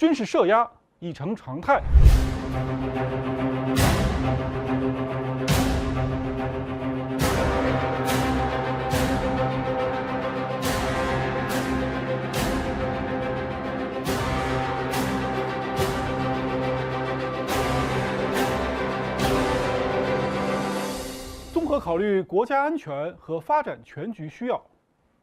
军事射压已成常态。综合考虑国家安全和发展全局需要，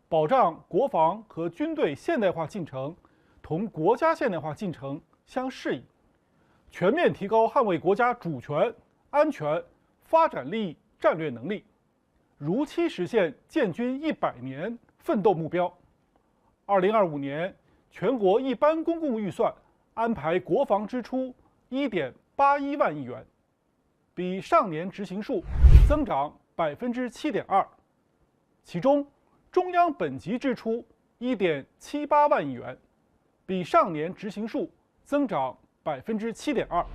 保障国防和军队现代化进程同国家现代化进程相适应，全面提高捍卫国家主权、安全、发展利益战略能力，如期实现建军100年奋斗目标。2025年全国一般公共预算安排国防支出1.81万亿元，比上年执行数增长7.2%，其中中央本级支出1.78万亿元，比上年执行数增长7.2%。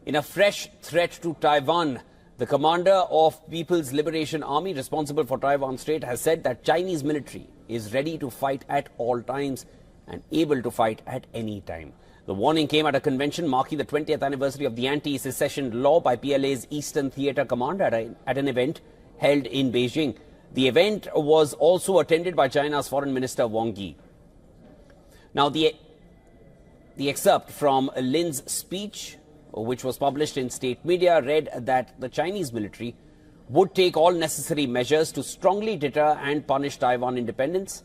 In a fresh threat to Taiwan, the commander of People's Liberation Army responsible for Taiwan Strait has said that Chinese military is ready to fight at all times and able to fight at any time. The warning came at a convention marking the 20th anniversary of the anti-secession law by PLA's Eastern Theatre Command at an event held in Beijing. The event was also attended by China's Foreign Minister Wang Yi. Now, the excerpt from Lin's speech, which was published in state media, read that the Chinese military would take all necessary measures to strongly deter and punish Taiwan independence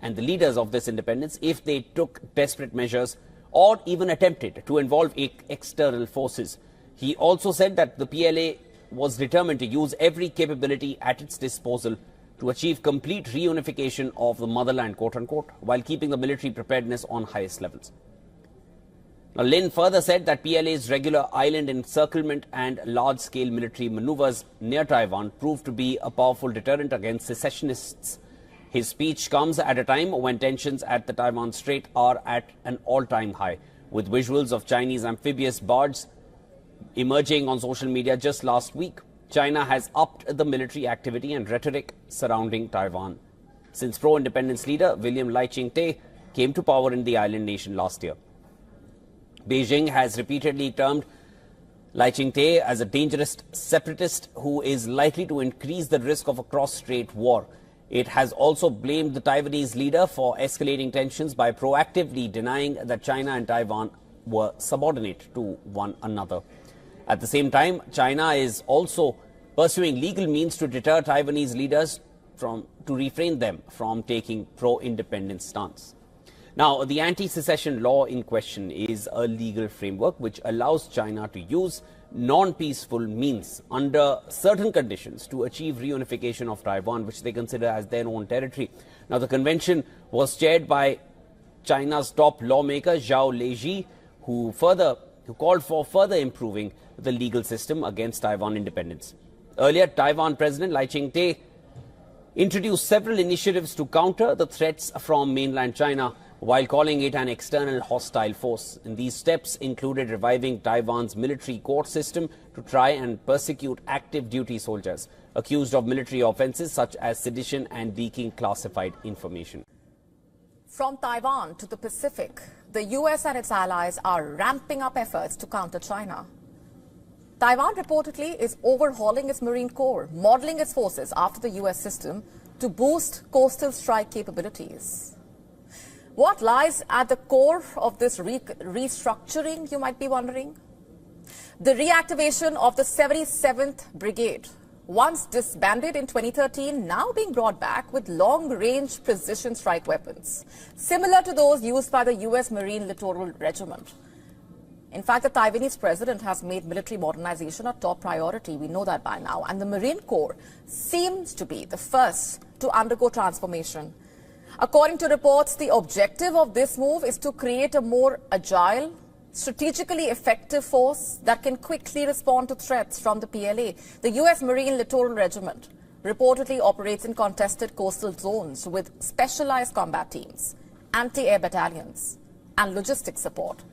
and the leaders of this independence if they took desperate measures or even attempted to involve external forces. He also said that the PLA was determined to use every capability at its disposal to achieve complete reunification of the motherland, quote-unquote, while keeping the military preparedness on highest levels. Now, Lin further said that PLA's regular island encirclement and large-scale military maneuvers near Taiwan proved to be a powerful deterrent against secessionists. His speech comes at a time when tensions at the Taiwan Strait are at an all-time high, with visuals of Chinese amphibious barges emerging on social media just last week. China has upped the military activity and rhetoric surrounding Taiwan since pro-independence leader William Lai Ching-te came to power in the island nation last year. Beijing has repeatedly termed Lai Ching-te as a dangerous separatist who is likely to increase the risk of a cross-strait war. It has also blamed the Taiwanese leader for escalating tensions by proactively denying that China and Taiwan were subordinate to one another. At the same time, China is also pursuing legal means to deter Taiwanese leaders to refrain them from taking pro-independence stance. Now, the anti-secession law in question is a legal framework which allows China to use non-peaceful means under certain conditions to achieve reunification of Taiwan, which they consider as their own territory. Now, the convention was chaired by China's top lawmaker, Zhao Leji, who called for further improving the legal system against Taiwan independence. Earlier, Taiwan President Lai Ching-te introduced several initiatives to counter the threats from mainland China, while calling it an external hostile force. And these steps included reviving Taiwan's military court system to try and persecute active duty soldiers accused of military offenses such as sedition and leaking classified information. From Taiwan to the Pacific, the US and its allies are ramping up efforts to counter China. Taiwan reportedly is overhauling its Marine Corps, modeling its forces after the US system to boost coastal strike capabilities. What lies at the core of this restructuring, you might be wondering? The reactivation of the 77th Brigade, once disbanded in 2013, now being brought back with long-range precision strike weapons, similar to those used by the US Marine Littoral Regiment. In fact, the Taiwanese president has made military modernization a top priority. We know that by now. And the Marine Corps seems to be the first to undergo transformation. According to reports, the objective of this move is to create a more agile, strategically effective force that can quickly respond to threats from the PLA. The US Marine Littoral Regiment reportedly operates in contested coastal zones with specialized combat teams, anti-air battalions, and logistics support.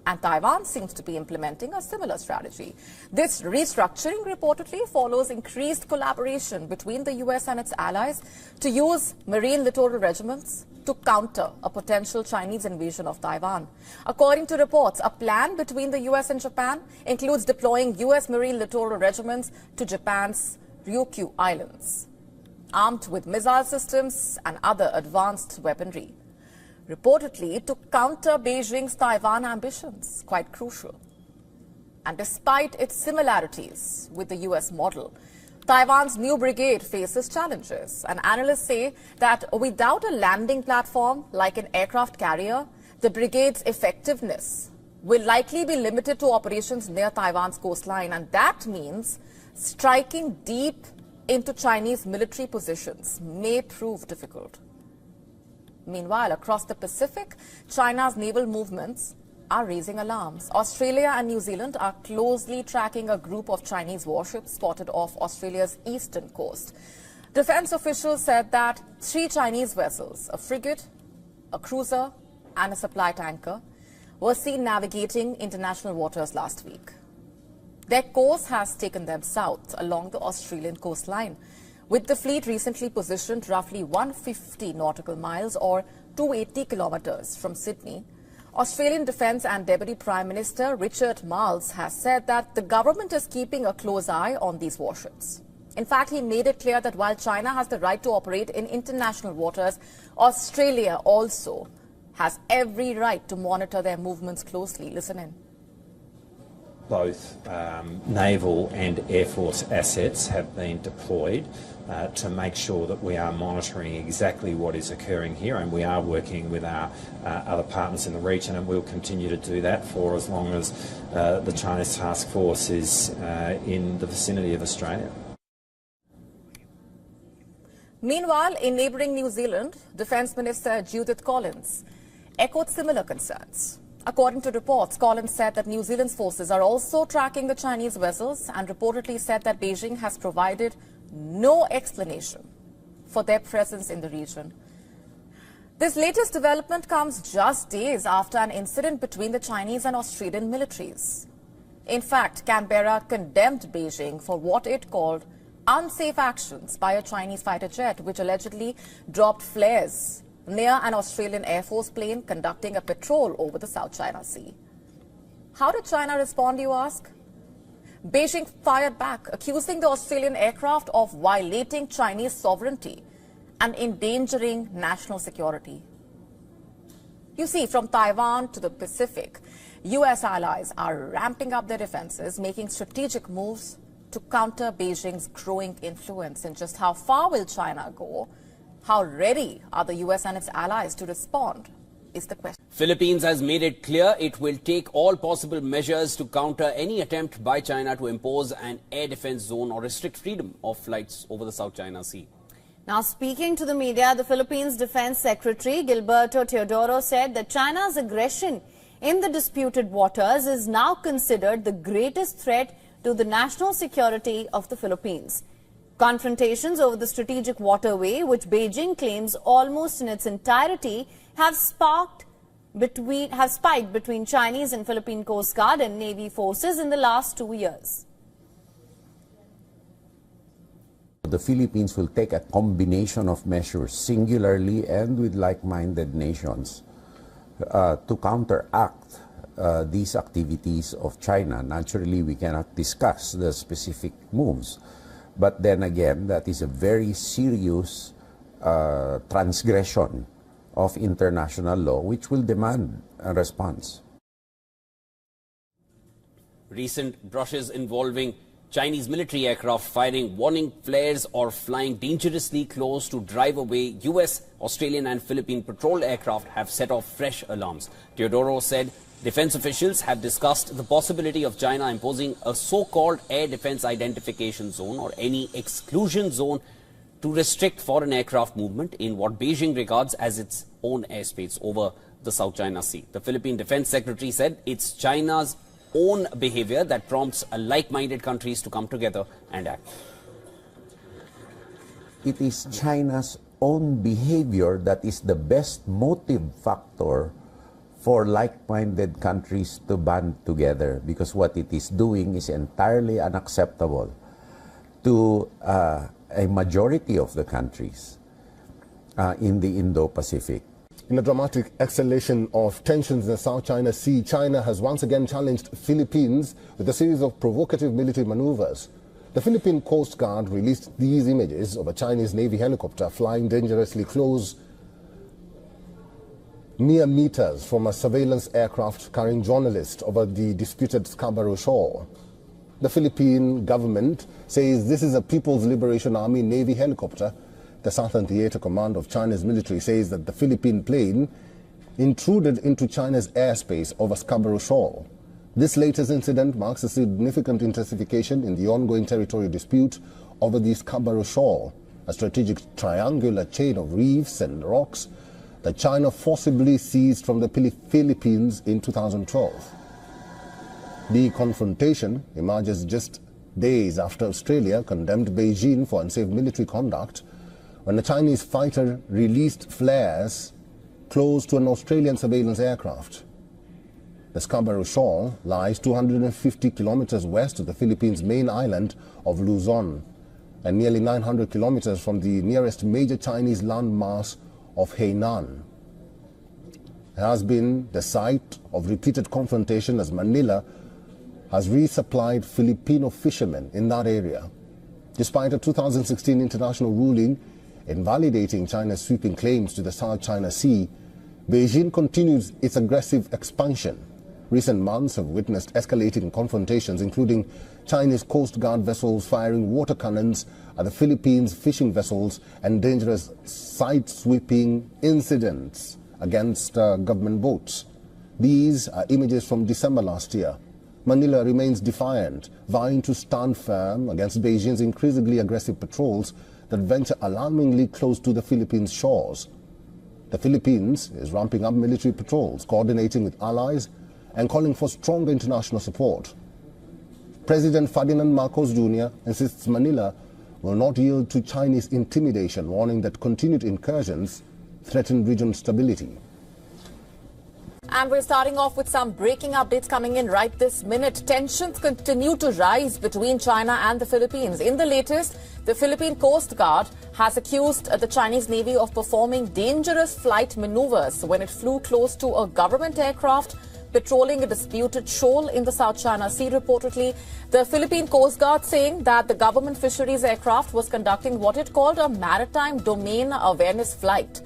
And Taiwan seems to be implementing a similar strategy. This restructuring reportedly follows increased collaboration between the US and its allies to use marine littoral regiments to counter a potential Chinese invasion of Taiwan. According to reports, a plan between the US and Japan includes deploying US Marine Littoral Regiments to Japan's Ryukyu Islands, armed with missile systems and other advanced weaponry, reportedly to counter Beijing's Taiwan ambitions, quite crucial. And despite its similarities with the US model, Taiwan's new brigade faces challenges, and analysts say that without a landing platform like an aircraft carrier, the brigade's effectiveness will likely be limited to operations near Taiwan's coastline, and that means striking deep into Chinese military positions may prove difficult. Meanwhile, across the Pacific, China's naval movements are raising alarms. Australia and New Zealand are closely tracking a group of Chinese warships spotted off Australia's eastern coast. Defense officials said that 3 Chinese vessels, a frigate, a cruiser, and a supply tanker, were seen navigating international waters last week. Their course has taken them south along the Australian coastline, with the fleet recently positioned roughly 150 nautical miles or 280 kilometers from Sydney. Australian Defence and Deputy Prime Minister Richard Marles has said that the government is keeping a close eye on these warships. In fact, he made it clear that while China has the right to operate in international waters, Australia also has every right to monitor their movements closely. Listen in. Both naval and air force assets have been deployed to make sure that we are monitoring exactly what is occurring here, and we are working with our other partners in the region, and we'll continue to do that for as long as the Chinese task force is in the vicinity of Australia. Meanwhile, in neighbouring New Zealand, Defence Minister Judith Collins echoed similar concerns. According to reports, Collins said that New Zealand's forces are also tracking the Chinese vessels and reportedly said that Beijing has provided no explanation for their presence in the region. This latest development comes just days after an incident between the Chinese and Australian militaries. In fact, Canberra condemned Beijing for what it called unsafe actions by a Chinese fighter jet, which allegedly dropped flares near an Australian Air Force plane conducting a patrol over the South China Sea. How did China respond, you ask? Beijing fired back, accusing the Australian aircraft of violating Chinese sovereignty and endangering national security. You see, from Taiwan to the Pacific, US allies are ramping up their defenses, making strategic moves to counter Beijing's growing influence. And just how far will China go? How ready are the US and its allies to respond is the question. Philippines has made it clear it will take all possible measures to counter any attempt by China to impose an air defense zone or restrict freedom of flights over the South China Sea. Now, speaking to the media, the Philippines Defense Secretary Gilberto Teodoro said that China's aggression in the disputed waters is now considered the greatest threat to the national security of the Philippines. Confrontations over the strategic waterway, which Beijing claims almost in its entirety, have spiked between Chinese and Philippine Coast Guard and Navy forces in the last 2 years. The Philippines will take a combination of measures, singularly and with like-minded nations, to counteract these activities of China. Naturally, we cannot discuss the specific moves, but then again, that is a very serious transgression of international law, which will demand a response. Recent brushes involving Chinese military aircraft firing warning flares or flying dangerously close to drive away US, Australian and Philippine patrol aircraft have set off fresh alarms. Teodoro said defense officials have discussed the possibility of China imposing a so-called air defense identification zone or any exclusion zone to restrict foreign aircraft movement in what Beijing regards as its own airspace over the South China Sea. The Philippine Defense Secretary said it's China's own behavior that prompts like-minded countries to come together and act. It is China's own behavior that is the best motive factor for like-minded countries to band together, because what it is doing is entirely unacceptable to a majority of the countries in the Indo-Pacific. In a dramatic escalation of tensions in the South China Sea, China has once again challenged Philippines with a series of provocative military maneuvers. The Philippine Coast Guard released these images of a Chinese Navy helicopter flying dangerously close, mere meters from a surveillance aircraft carrying journalists over the disputed Scarborough Shoal. The Philippine government says this is a People's Liberation Army Navy helicopter. The Southern Theater Command of China's military says that the Philippine plane intruded into China's airspace over Scarborough Shoal. This latest incident marks a significant intensification in the ongoing territorial dispute over the Scarborough Shoal, a strategic triangular chain of reefs and rocks that China forcibly seized from the Philippines in 2012. The confrontation emerges just days after Australia condemned Beijing for unsafe military conduct when a Chinese fighter released flares close to an Australian surveillance aircraft. The Scarborough Shoal lies 250 kilometers west of the Philippines' main island of Luzon and nearly 900 kilometers from the nearest major Chinese landmass of Hainan. It has been the site of repeated confrontation as Manila has resupplied Filipino fishermen in that area. Despite a 2016 international ruling invalidating China's sweeping claims to the South China Sea, Beijing continues its aggressive expansion. Recent months have witnessed escalating confrontations, including Chinese Coast Guard vessels firing water cannons at the Philippines' fishing vessels and dangerous side-sweeping incidents against government boats. These are images from December last year. Manila remains defiant, vying to stand firm against Beijing's increasingly aggressive patrols that venture alarmingly close to the Philippines' shores. The Philippines is ramping up military patrols, coordinating with allies and calling for stronger international support. President Ferdinand Marcos Jr. insists Manila will not yield to Chinese intimidation, warning that continued incursions threaten regional stability. And we're starting off with some breaking updates coming in right this minute. Tensions continue to rise between China and the Philippines. In the latest, the Philippine Coast Guard has accused the Chinese Navy of performing dangerous flight maneuvers when it flew close to a government aircraft patrolling a disputed shoal in the South China Sea. Reportedly, the Philippine Coast Guard saying that the government fisheries aircraft was conducting what it called a maritime domain awareness flight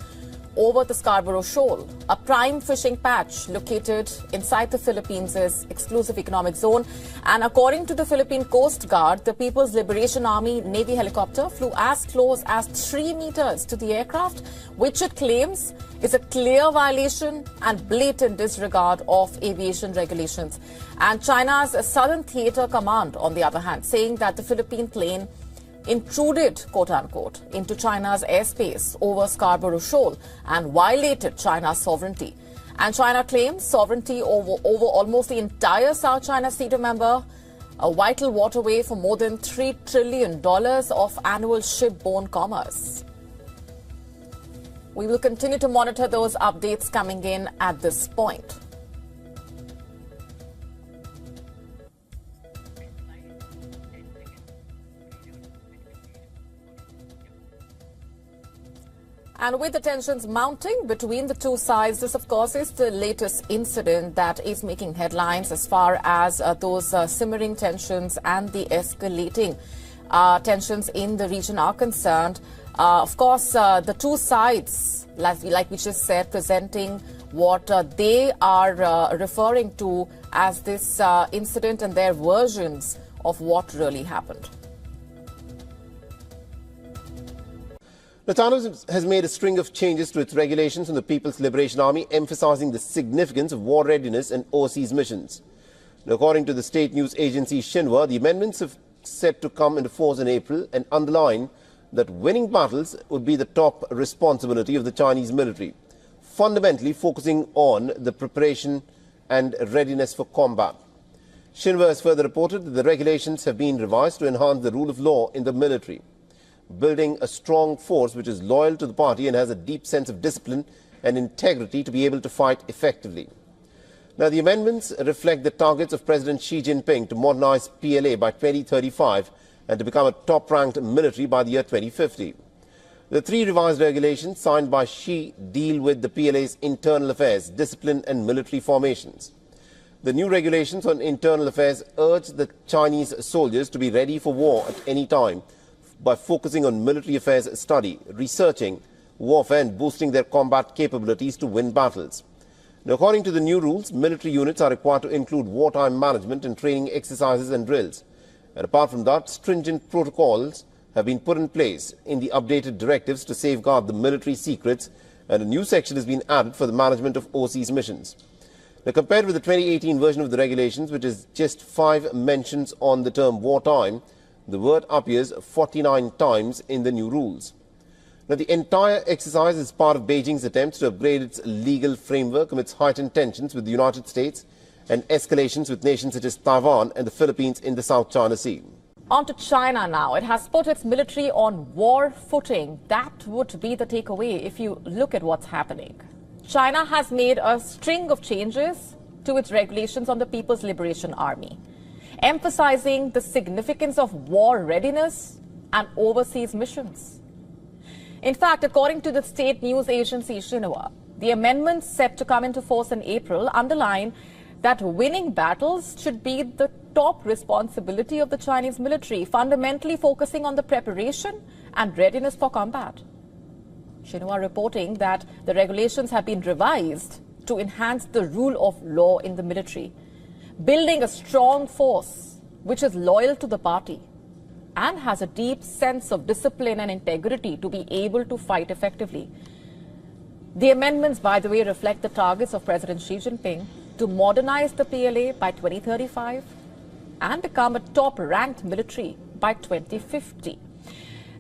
over the Scarborough Shoal, a prime fishing patch located inside the Philippines' exclusive economic zone. And according to the Philippine Coast Guard, the People's Liberation Army Navy helicopter flew as close as 3 meters to the aircraft, which it claims is a clear violation and blatant disregard of aviation regulations. And China's Southern Theater Command, on the other hand, saying that the Philippine plane intruded, quote-unquote, into China's airspace over Scarborough Shoal and violated China's sovereignty. And China claims sovereignty over almost the entire South China Sea, remember, a vital waterway for more than $3 trillion of annual shipborne commerce. We will continue to monitor those updates coming in at this point. And with the tensions mounting between the two sides, this, of course, is the latest incident that is making headlines as far as those simmering tensions and the escalating tensions in the region are concerned. Of course, the two sides, like we just said, presenting what they are referring to as this incident and their versions of what really happened. China has made a string of changes to its regulations on the People's Liberation Army, emphasizing the significance of war readiness and overseas missions. Now, according to the state news agency Xinhua, the amendments are set to come into force in April and underline that winning battles would be the top responsibility of the Chinese military, fundamentally focusing on the preparation and readiness for combat. Xinhua has further reported that the regulations have been revised to enhance the rule of law in the military, building a strong force which is loyal to the party and has a deep sense of discipline and integrity to be able to fight effectively. Now, the amendments reflect the targets of President Xi Jinping to modernize PLA by 2035 and to become a top-ranked military by the year 2050. The three revised regulations signed by Xi deal with the PLA's internal affairs, discipline and military formations. The new regulations on internal affairs urge the Chinese soldiers to be ready for war at any time by focusing on military affairs study, researching warfare and boosting their combat capabilities to win battles. Now, according to the new rules, military units are required to include wartime management and training exercises and drills. And apart from that, stringent protocols have been put in place in the updated directives to safeguard the military secrets, and a new section has been added for the management of overseas missions. Now, compared with the 2018 version of the regulations, which is just 5 mentions on the term wartime, the word appears 49 times in the new rules. Now, the entire exercise is part of Beijing's attempts to upgrade its legal framework amidst heightened tensions with the United States and escalations with nations such as Taiwan and the Philippines in the South China Sea. On to China now. It has put its military on war footing. That would be the takeaway if you look at what's happening. China has made a string of changes to its regulations on the People's Liberation Army, emphasizing the significance of war readiness and overseas missions. In fact, according to the state news agency Xinhua, the amendments set to come into force in April underline that winning battles should be the top responsibility of the Chinese military, fundamentally focusing on the preparation and readiness for combat. Xinhua reporting that the regulations have been revised to enhance the rule of law in the military, building a strong force which is loyal to the party and has a deep sense of discipline and integrity to be able to fight effectively. The amendments, by the way, reflect the targets of President Xi Jinping to modernize the PLA by 2035 and become a top-ranked military by 2050.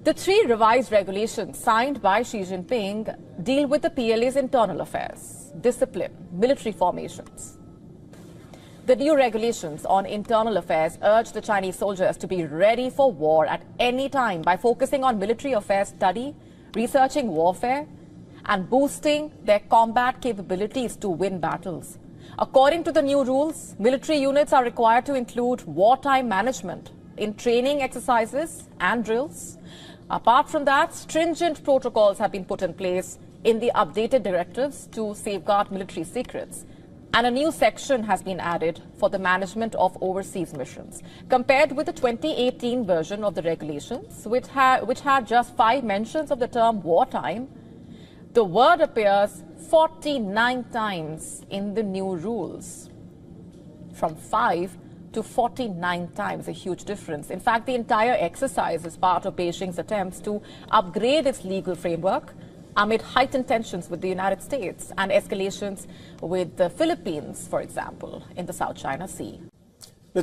The three revised regulations signed by Xi Jinping deal with the PLA's internal affairs, discipline, military formations. The new regulations on internal affairs urge the Chinese soldiers to be ready for war at any time by focusing on military affairs study, researching warfare, and boosting their combat capabilities to win battles. According to the new rules, military units are required to include wartime management in training exercises and drills. Apart from that, stringent protocols have been put in place in the updated directives to safeguard military secrets. And a new section has been added for the management of overseas missions. Compared with the 2018 version of the regulations, which had just 5 mentions of the term wartime, the word appears 49 times in the new rules. From 5 to 49 times, a huge difference. In fact, the entire exercise is part of Beijing's attempts to upgrade its legal framework amid heightened tensions with the United States and escalations with the Philippines, for example, in the South China Sea.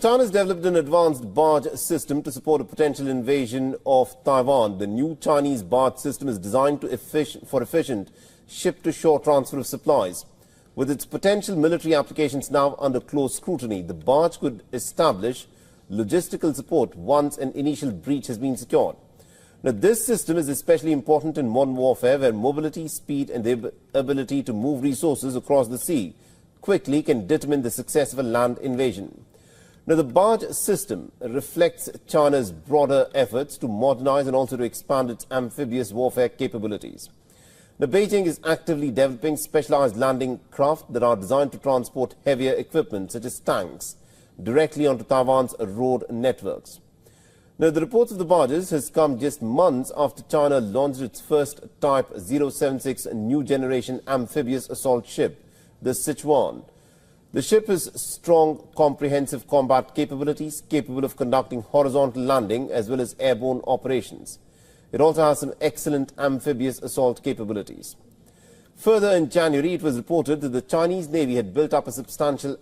China has developed an advanced barge system to support a potential invasion of Taiwan. The new Chinese barge system is designed for efficient ship-to-shore transfer of supplies. With its potential military applications now under close scrutiny, the barge could establish logistical support once an initial breach has been secured. Now, this system is especially important in modern warfare, where mobility, speed and the ability to move resources across the sea quickly can determine the success of a land invasion. Now, the barge system reflects China's broader efforts to modernize and also to expand its amphibious warfare capabilities. Now, Beijing is actively developing specialized landing craft that are designed to transport heavier equipment, such as tanks, directly onto Taiwan's road networks. Now, the reports of the barges has come just months after China launched its first Type 076 new generation amphibious assault ship, the Sichuan. The ship has strong, comprehensive combat capabilities, capable of conducting horizontal landing as well as airborne operations. It also has some excellent amphibious assault capabilities. Further, in January, it was reported that the Chinese Navy had built up a substantial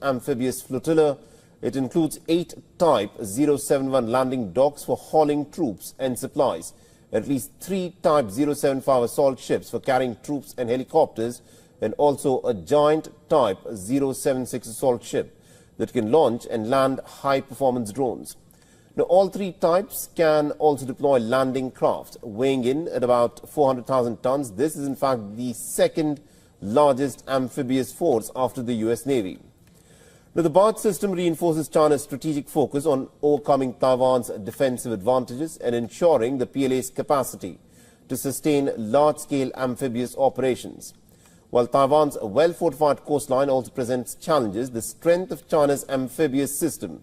amphibious flotilla. It includes 8 Type 071 landing docks for hauling troops and supplies, at least 3 Type 075 assault ships for carrying troops and helicopters, and also a giant Type 076 assault ship that can launch and land high-performance drones. Now, all 3 types can also deploy landing craft, weighing in at about 400,000 tons. This is, in fact, the second largest amphibious force after the U.S. Navy. Now, the barge system reinforces China's strategic focus on overcoming Taiwan's defensive advantages and ensuring the PLA's capacity to sustain large-scale amphibious operations. While Taiwan's well-fortified coastline also presents challenges, the strength of China's amphibious system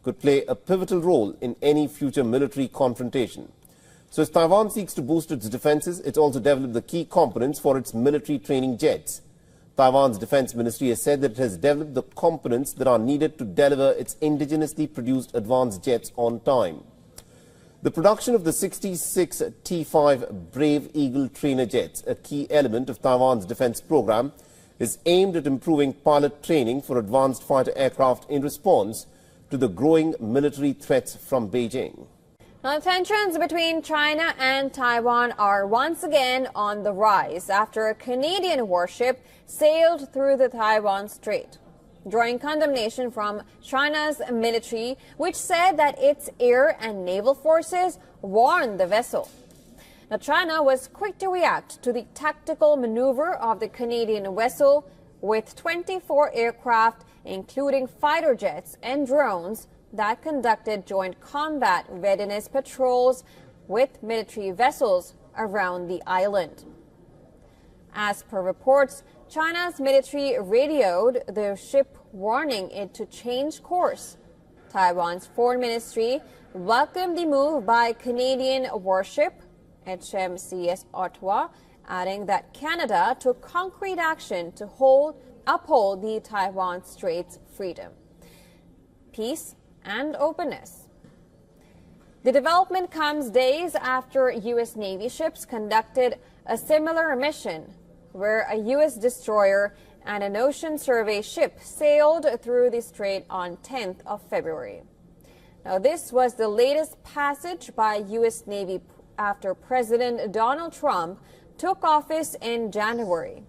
could play a pivotal role in any future military confrontation. So as Taiwan seeks to boost its defenses, it's also developed the key components for its military training jets. Taiwan's defense ministry has said that it has developed the components that are needed to deliver its indigenously produced advanced jets on time. The production of the 66 T-5 Brave Eagle trainer jets, a key element of Taiwan's defense program, is aimed at improving pilot training for advanced fighter aircraft in response to the growing military threats from Beijing. Now, tensions between China and Taiwan are once again on the rise after a Canadian warship sailed through the Taiwan Strait, drawing condemnation from China's military, which said that its air and naval forces warned the vessel. Now, China was quick to react to the tactical maneuver of the Canadian vessel with 24 aircraft, including fighter jets and drones, that conducted joint combat readiness patrols with military vessels around the island. As per reports, China's military radioed the ship, warning it to change course. Taiwan's foreign ministry welcomed the move by Canadian warship HMCS Ottawa, adding that Canada took concrete action to uphold the Taiwan Strait's freedom, peace, and openness. The development comes days after U.S. Navy ships conducted a similar mission, where a U.S. destroyer and an ocean survey ship sailed through the strait on 10th of February. Now, this was the latest passage by U.S. Navy after President Donald Trump took office in January.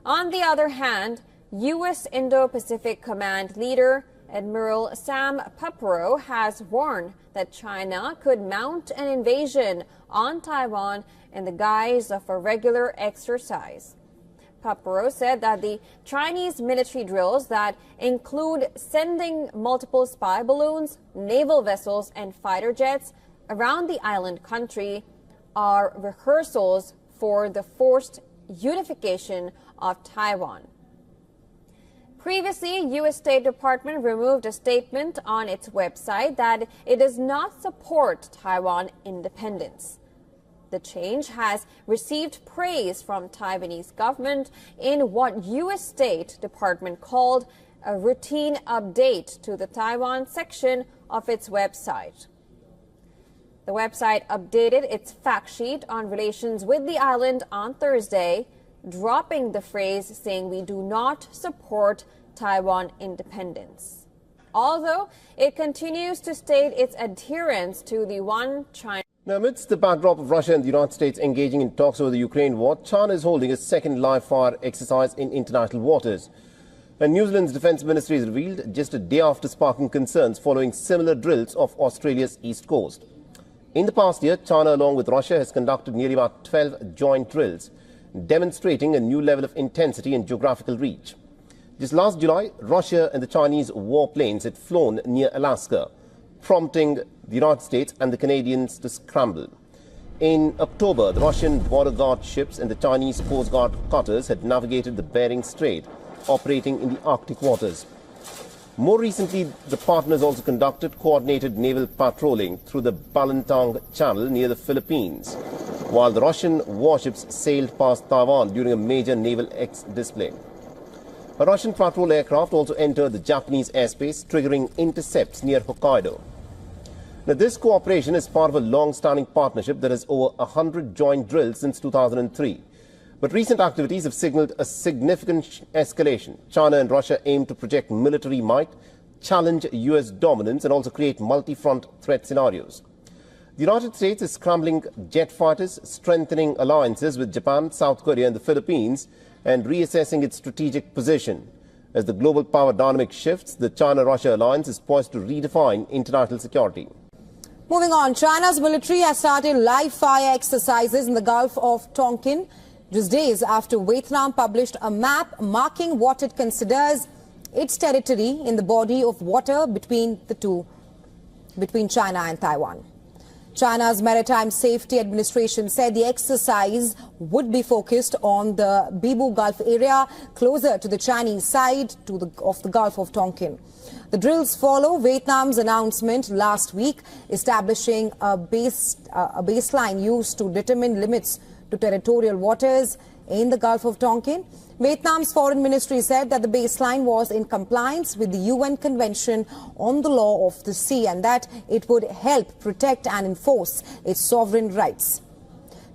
On the other hand, U.S. Indo-Pacific Command leader Admiral Sam Papero has warned that China could mount an invasion on Taiwan in the guise of a regular exercise. Papero said that the Chinese military drills that include sending multiple spy balloons, naval vessels, and fighter jets around the island country are rehearsals for the forced unification of Taiwan. Previously, U.S. State Department removed a statement on its website that it does not support Taiwan independence. The change has received praise from Taiwanese government in what U.S. State Department called a routine update to the Taiwan section of its website. The website updated its fact sheet on relations with the island on Thursday, dropping the phrase saying we do not support Taiwan independence. Although it continues to state its adherence to the One China. Now, amidst the backdrop of Russia and the United States engaging in talks over the Ukraine war, China is holding a second live-fire exercise in international waters. And New Zealand's defense ministry has revealed just a day after sparking concerns following similar drills off Australia's east coast. In the past year, China, along with Russia, has conducted nearly about 12 joint drills, demonstrating a new level of intensity and geographical reach. Just last July, Russia and the Chinese warplanes had flown near Alaska, prompting the United States and the Canadians to scramble. In October, the Russian border guard ships and the Chinese Coast Guard cutters had navigated the Bering Strait, operating in the Arctic waters. More recently, the partners also conducted coordinated naval patrolling through the Balintang Channel near the Philippines, while the Russian warships sailed past Taiwan during a major naval display. A Russian patrol aircraft also entered the Japanese airspace, triggering intercepts near Hokkaido. Now, this cooperation is part of a long-standing partnership that has over 100 joint drills since 2003. But recent activities have signaled a significant escalation. China and Russia aim to project military might, challenge US dominance, and also create multi-front threat scenarios. The United States is scrambling jet fighters, strengthening alliances with Japan, South Korea, and the Philippines, and reassessing its strategic position. As the global power dynamic shifts, the China-Russia alliance is poised to redefine international security. Moving on, China's military has started live fire exercises in the Gulf of Tonkin, just days after Vietnam published a map marking what it considers its territory in the body of water between China and Taiwan. China's Maritime Safety Administration said the exercise would be focused on the Bibu Gulf area closer to the Chinese side of the Gulf of Tonkin. The drills follow Vietnam's announcement last week establishing a baseline used to determine limits to territorial waters in the Gulf of Tonkin. Vietnam's foreign ministry said that the baseline was in compliance with the UN Convention on the Law of the Sea and that it would help protect and enforce its sovereign rights.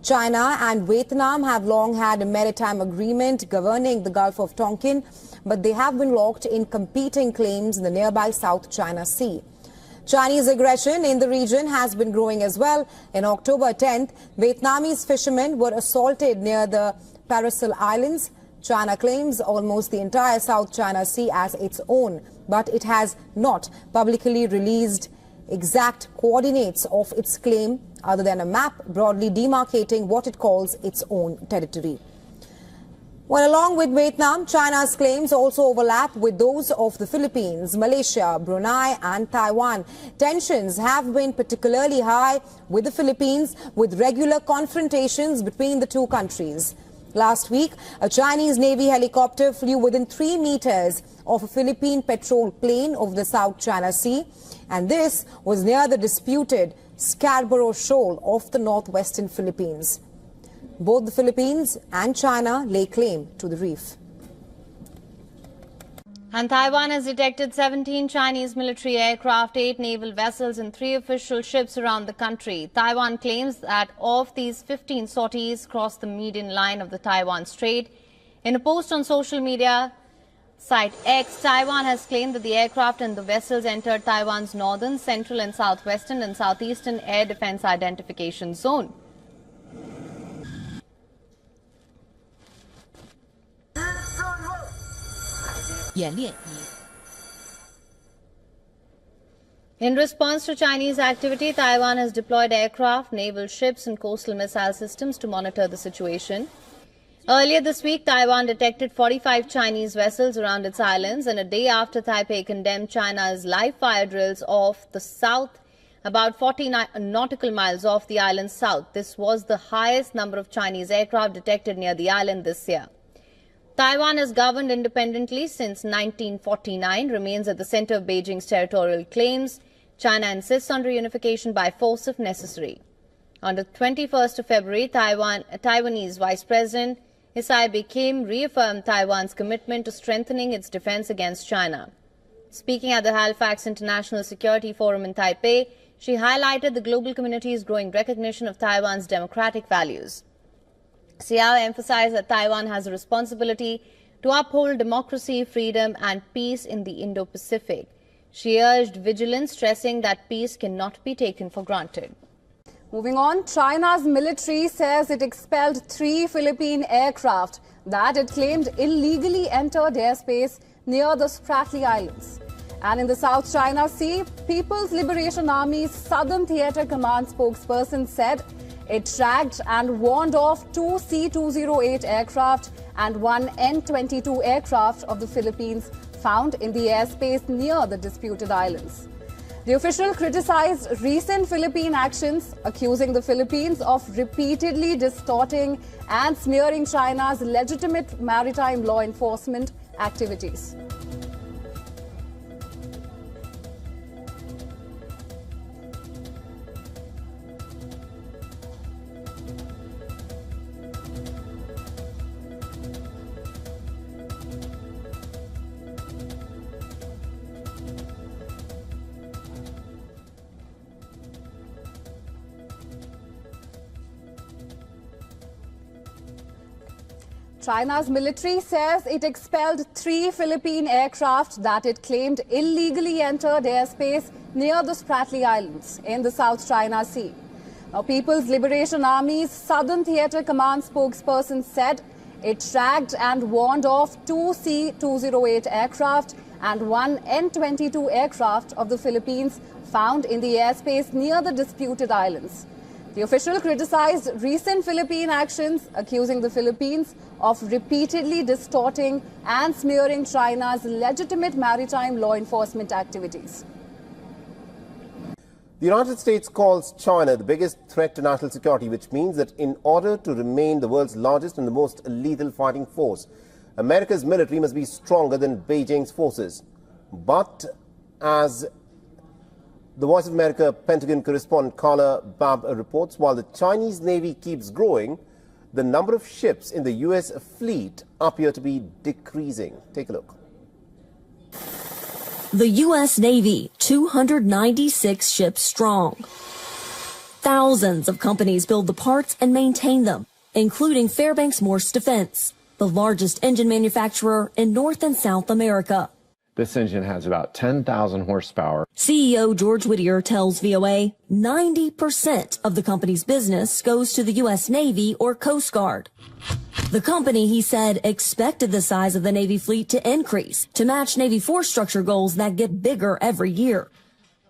China and Vietnam have long had a maritime agreement governing the Gulf of Tonkin, but they have been locked in competing claims in the nearby South China Sea. Chinese aggression in the region has been growing as well. In October 10th, Vietnamese fishermen were assaulted near the Paracel Islands. China claims almost the entire South China Sea as its own, but it has not publicly released exact coordinates of its claim other than a map broadly demarcating what it calls its own territory. Well, along with Vietnam, China's claims also overlap with those of the Philippines, Malaysia, Brunei and Taiwan. Tensions have been particularly high with the Philippines, with regular confrontations between the two countries. Last week, a Chinese Navy helicopter flew within 3 meters of a Philippine patrol plane over the South China Sea, and this was near the disputed Scarborough Shoal off the northwestern Philippines. Both the Philippines and China lay claim to the reef. And Taiwan has detected 17 Chinese military aircraft, 8 naval vessels and 3 official ships around the country. Taiwan claims that of these, 15 sorties crossed the median line of the Taiwan Strait. In a post on social media site X, Taiwan has claimed that the aircraft and the vessels entered Taiwan's northern, central and southwestern and southeastern air defense identification zone. In response to Chinese activity, Taiwan has deployed aircraft, naval ships and coastal missile systems to monitor the situation. Earlier this week, Taiwan detected 45 Chinese vessels around its islands, and a day after Taipei condemned China's live fire drills off the south, about 40 nautical miles off the island's south. This was the highest number of Chinese aircraft detected near the island this year. Taiwan has governed independently since 1949, remains at the center of Beijing's territorial claims. China insists on reunification by force if necessary. On the 21st of February, Taiwanese Vice President Tsai Ing-wen reaffirmed Taiwan's commitment to strengthening its defense against China. Speaking at the Halifax International Security Forum in Taipei, she highlighted the global community's growing recognition of Taiwan's democratic values. Tsai emphasized that Taiwan has a responsibility to uphold democracy, freedom and peace in the Indo-Pacific. She urged vigilance, stressing that peace cannot be taken for granted. Moving on, China's military says it expelled 3 Philippine aircraft that it claimed illegally entered airspace near the Spratly Islands. And in the South China Sea, People's Liberation Army's Southern Theatre Command spokesperson said it tracked and warned off 2 C-208 aircraft and 1 N-22 aircraft of the Philippines found in the airspace near the disputed islands. The official criticized recent Philippine actions, accusing the Philippines of repeatedly distorting and smearing China's legitimate maritime law enforcement activities. China's military says it expelled 3 Philippine aircraft that it claimed illegally entered airspace near the Spratly Islands in the South China Sea. Now, People's Liberation Army's Southern Theatre Command spokesperson said it tracked and warned off 2 C-208 aircraft and 1 N-22 aircraft of the Philippines found in the airspace near the disputed islands. The official criticized recent Philippine actions, accusing the Philippines of repeatedly distorting and smearing China's legitimate maritime law enforcement activities. The United States calls China the biggest threat to national security, which means that in order to remain the world's largest and the most lethal fighting force, America's military must be stronger than Beijing's forces. But as the Voice of America Pentagon correspondent Carla Babb reports, while the Chinese Navy keeps growing, the number of ships in the U.S. fleet appear to be decreasing. Take a look. The U.S. Navy, 296 ships strong. Thousands of companies build the parts and maintain them, including Fairbanks Morse Defense, the largest engine manufacturer in North and South America. This engine has about 10,000 horsepower. CEO George Whittier tells VOA 90% of the company's business goes to the U.S. Navy or Coast Guard. The company, he said, expected the size of the Navy fleet to increase to match Navy force structure goals that get bigger every year.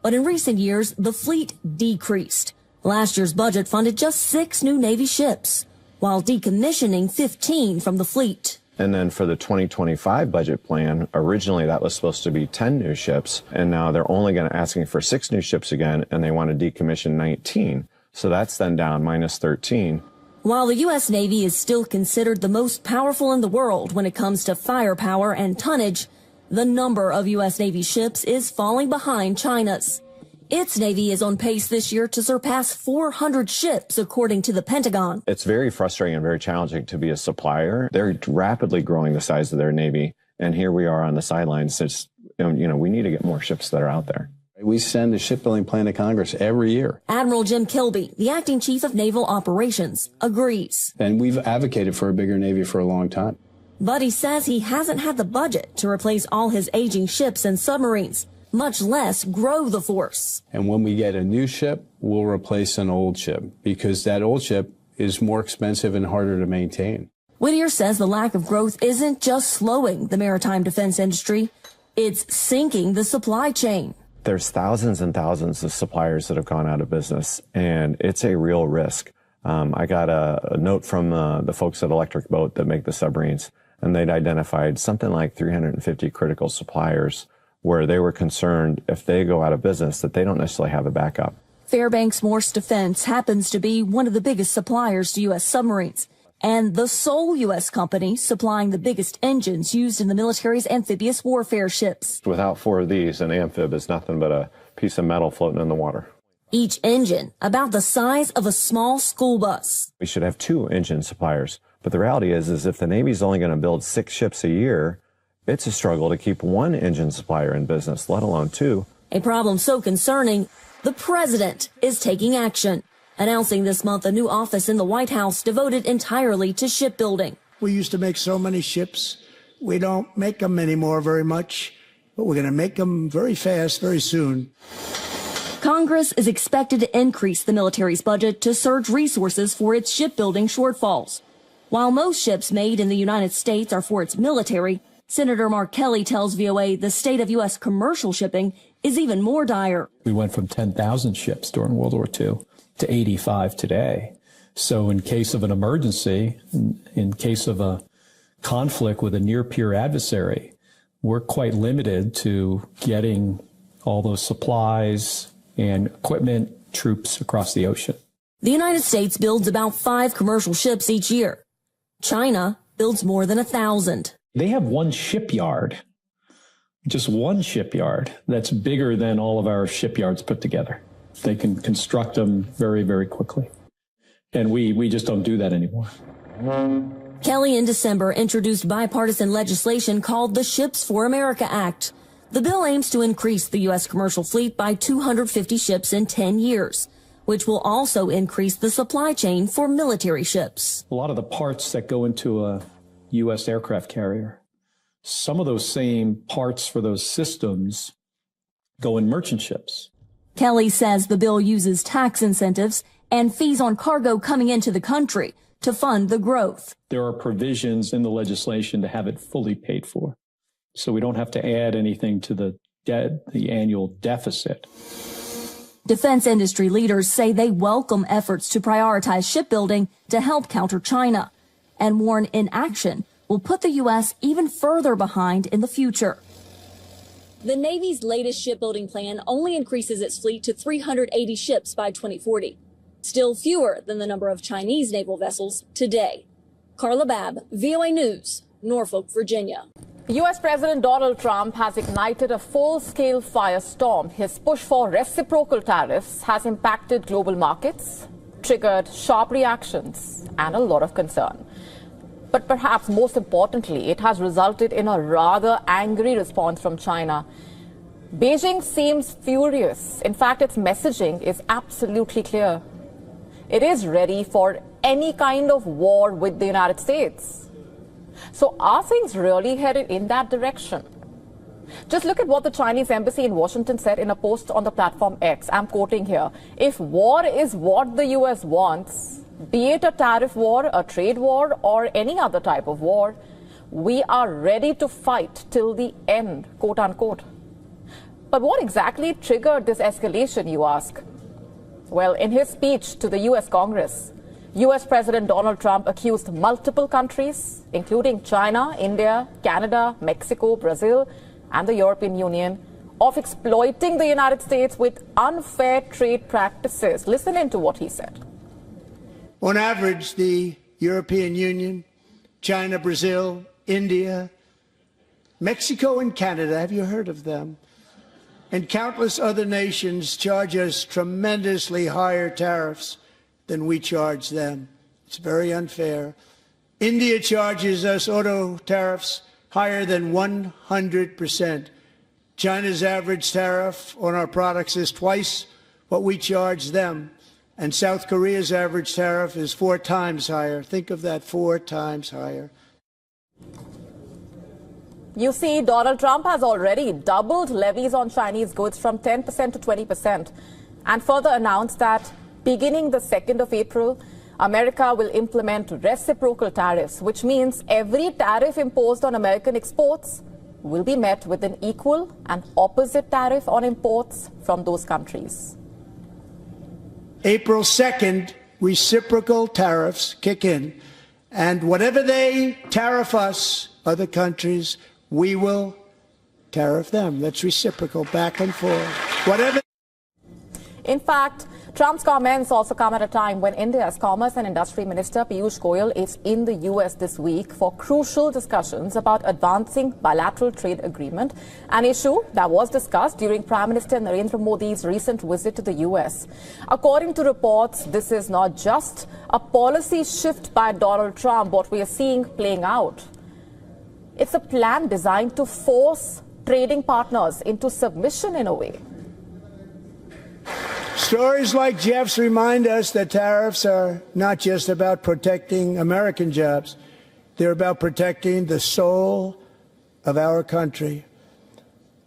But in recent years, the fleet decreased. Last year's budget funded just 6 new Navy ships, while decommissioning 15 from the fleet. And then for the 2025 budget plan, originally that was supposed to be 10 new ships, and now they're only going to asking for 6 new ships again, and they want to decommission 19. So that's then down minus 13. While the U.S. Navy is still considered the most powerful in the world when it comes to firepower and tonnage, the number of U.S. Navy ships is falling behind China's. Its Navy is on pace this year to surpass 400 ships, according to the Pentagon. It's very frustrating and very challenging to be a supplier. They're rapidly growing the size of their Navy, and here we are on the sidelines. It's, we need to get more ships that are out there. We send a shipbuilding plan to Congress every year. Admiral Jim Kilby, the acting chief of naval operations, agrees. And we've advocated for a bigger Navy for a long time. But he says he hasn't had the budget to replace all his aging ships and submarines, much less grow the force. And when we get a new ship, we'll replace an old ship because that old ship is more expensive and harder to maintain. Whittier says the lack of growth isn't just slowing the maritime defense industry, it's sinking the supply chain. There's thousands and thousands of suppliers that have gone out of business, and it's a real risk. I got a note from the folks at Electric Boat that make the submarines, and they'd identified something like 350 critical suppliers where they were concerned if they go out of business that they don't necessarily have a backup. Fairbanks Morse Defense happens to be one of the biggest suppliers to U.S. submarines and the sole U.S. company supplying the biggest engines used in the military's amphibious warfare ships. Without 4 of these, an amphib is nothing but a piece of metal floating in the water. Each engine about the size of a small school bus. We should have 2 engine suppliers, but the reality is if the Navy's only going to build 6 ships a year, it's a struggle to keep 1 engine supplier in business, let alone 2. A problem so concerning, the president is taking action, announcing this month a new office in the White House devoted entirely to shipbuilding. We used to make so many ships. We don't make them anymore very much, but we're going to make them very fast, very soon. Congress is expected to increase the military's budget to surge resources for its shipbuilding shortfalls. While most ships made in the United States are for its military, Senator Mark Kelly tells VOA the state of U.S. commercial shipping is even more dire. We went from 10,000 ships during World War II to 85 today. So in case of an emergency, in case of a conflict with a near-peer adversary, we're quite limited to getting all those supplies and equipment, troops across the ocean. The United States builds about 5 commercial ships each year. China builds more than 1,000. They have one shipyard, just one shipyard, that's bigger than all of our shipyards put together. They can construct them very, very quickly. And we just don't do that anymore. Kelly in December introduced bipartisan legislation called the Ships for America Act. The bill aims to increase the U.S. commercial fleet by 250 ships in 10 years, which will also increase the supply chain for military ships. A lot of the parts that go into a U.S. aircraft carrier, some of those same parts for those systems go in merchant ships. Kelly says the bill uses tax incentives and fees on cargo coming into the country to fund the growth. There are provisions in the legislation to have it fully paid for, so we don't have to add anything to the annual deficit. Defense industry leaders say they welcome efforts to prioritize shipbuilding to help counter China and warn inaction will put the U.S. even further behind in the future. The Navy's latest shipbuilding plan only increases its fleet to 380 ships by 2040, still fewer than the number of Chinese naval vessels today. Carla Babb, VOA News, Norfolk, Virginia. U.S. President Donald Trump has ignited a full-scale firestorm. His push for reciprocal tariffs has impacted global markets, triggered sharp reactions, and a lot of concern. But perhaps most importantly, it has resulted in a rather angry response from China. Beijing seems furious. In fact, its messaging is absolutely clear. It is ready for any kind of war with the United States. So are things really headed in that direction? Just look at what the Chinese embassy in Washington said in a post on the platform X. I'm quoting here. If war is what the U.S. wants, be it a tariff war, a trade war, or any other type of war, we are ready to fight till the end, quote unquote. But what exactly triggered this escalation, you ask? Well, in his speech to the U.S. Congress, U.S. President Donald Trump accused multiple countries, including China, India, Canada, Mexico, Brazil, and the European Union, of exploiting the United States with unfair trade practices. Listen in to what he said. On average, the European Union, China, Brazil, India, Mexico, and Canada, have you heard of them? And countless other nations charge us tremendously higher tariffs than we charge them. It's very unfair. India charges us auto tariffs higher than 100%. China's average tariff on our products is twice what we charge them. And South Korea's average tariff is 4 times higher. Think of that, 4 times higher. You see, Donald Trump has already doubled levies on Chinese goods from 10% to 20%, and further announced that beginning the 2nd of April, America will implement reciprocal tariffs, which means every tariff imposed on American exports will be met with an equal and opposite tariff on imports from those countries. April 2nd, reciprocal tariffs kick in, and whatever they tariff us, other countries, we will tariff them. That's reciprocal, back and forth. Whatever. In fact, Trump's comments also come at a time when India's Commerce and Industry Minister Piyush Goyal is in the U.S. this week for crucial discussions about advancing bilateral trade agreement, an issue that was discussed during Prime Minister Narendra Modi's recent visit to the U.S. According to reports, this is not just a policy shift by Donald Trump, what we are seeing playing out. It's a plan designed to force trading partners into submission in a way. Stories like Jeff's remind us that tariffs are not just about protecting American jobs. They're about protecting the soul of our country.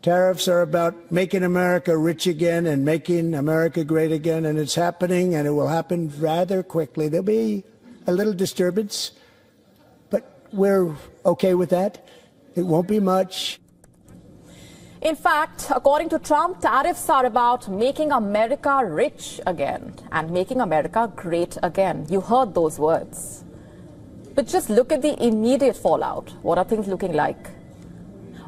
Tariffs are about making America rich again and making America great again, and it's happening, and it will happen rather quickly. There'll be a little disturbance, but we're okay with that. It won't be much. In fact, according to Trump, tariffs are about making America rich again and making America great again. You heard those words. But just look at the immediate fallout. What are things looking like?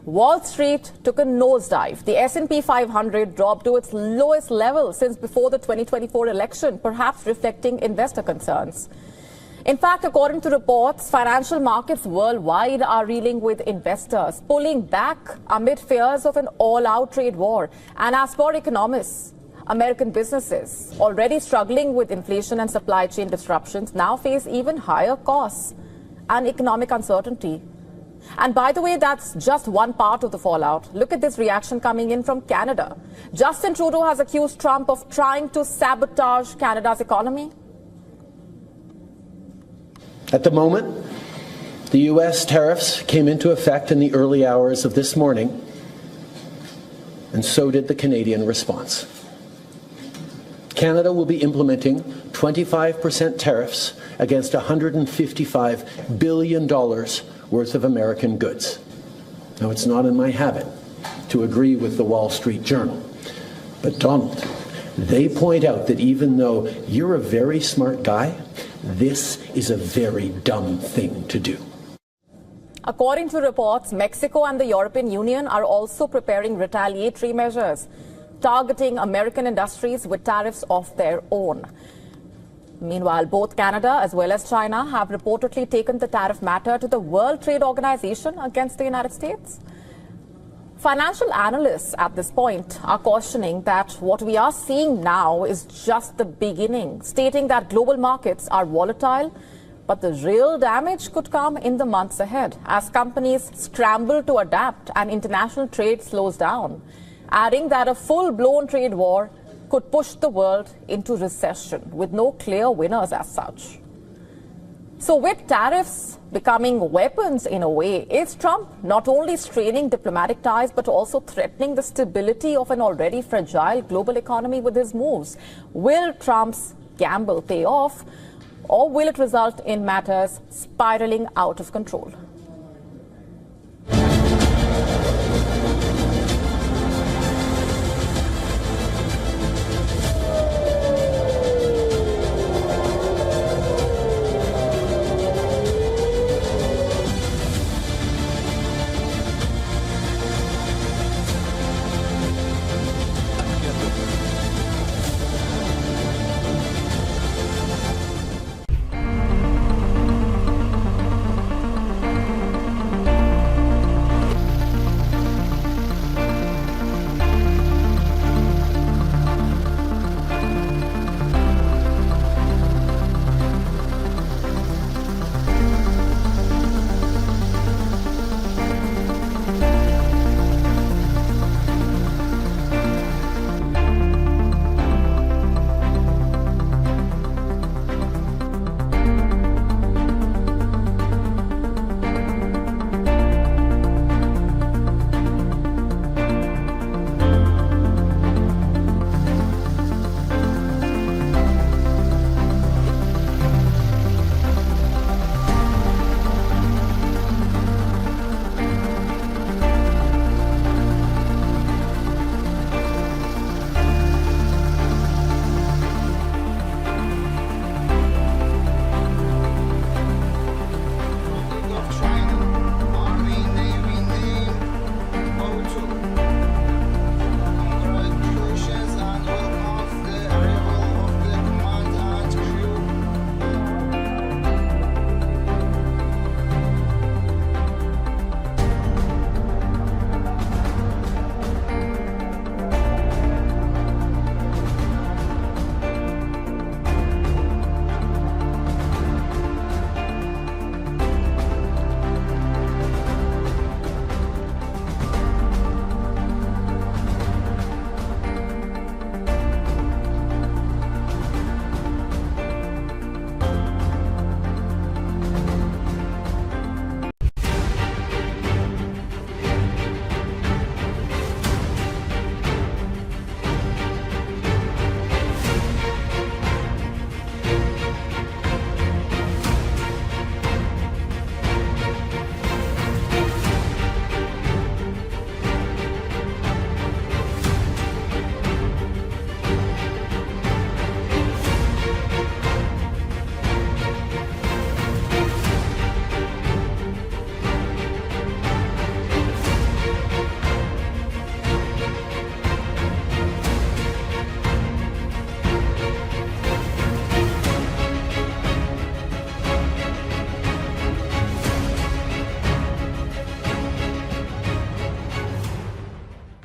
Wall Street took a nosedive. The S&P 500 dropped to its lowest level since before the 2024 election, perhaps reflecting investor concerns. In fact, according to reports, financial markets worldwide are reeling with investors pulling back amid fears of an all-out trade war. And as for economists, American businesses, already struggling with inflation and supply chain disruptions, now face even higher costs and economic uncertainty. And by the way, that's just one part of the fallout. Look at this reaction coming in from Canada. Justin Trudeau has accused Trump of trying to sabotage Canada's economy. At the moment, the U.S. tariffs came into effect in the early hours of this morning, and so did the Canadian response. Canada will be implementing 25% tariffs against $155 billion worth of American goods. Now, it's not in my habit to agree with the Wall Street Journal, but Donald, they point out that even though you're a very smart guy, this is a very dumb thing to do. According to reports, Mexico and the European Union are also preparing retaliatory measures, targeting American industries with tariffs of their own. Meanwhile, both Canada as well as China have reportedly taken the tariff matter to the World Trade Organization against the United States. Financial analysts at this point are cautioning that what we are seeing now is just the beginning, stating that global markets are volatile, but the real damage could come in the months ahead as companies scramble to adapt and international trade slows down, adding that a full-blown trade war could push the world into recession with no clear winners as such. So with tariffs becoming weapons in a way, is Trump not only straining diplomatic ties but also threatening the stability of an already fragile global economy with his moves? Will Trump's gamble pay off, or will it result in matters spiraling out of control?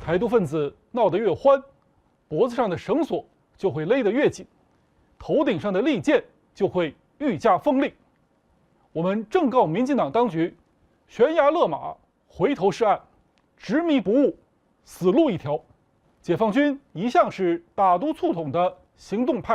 台独分子闹得越欢，脖子上的绳索就会勒得越紧，头顶上的利剑就会愈加锋利。我们正告民进党当局，悬崖勒马，回头是岸，执迷不悟，死路一条。解放军一向是打毒促统的行动派。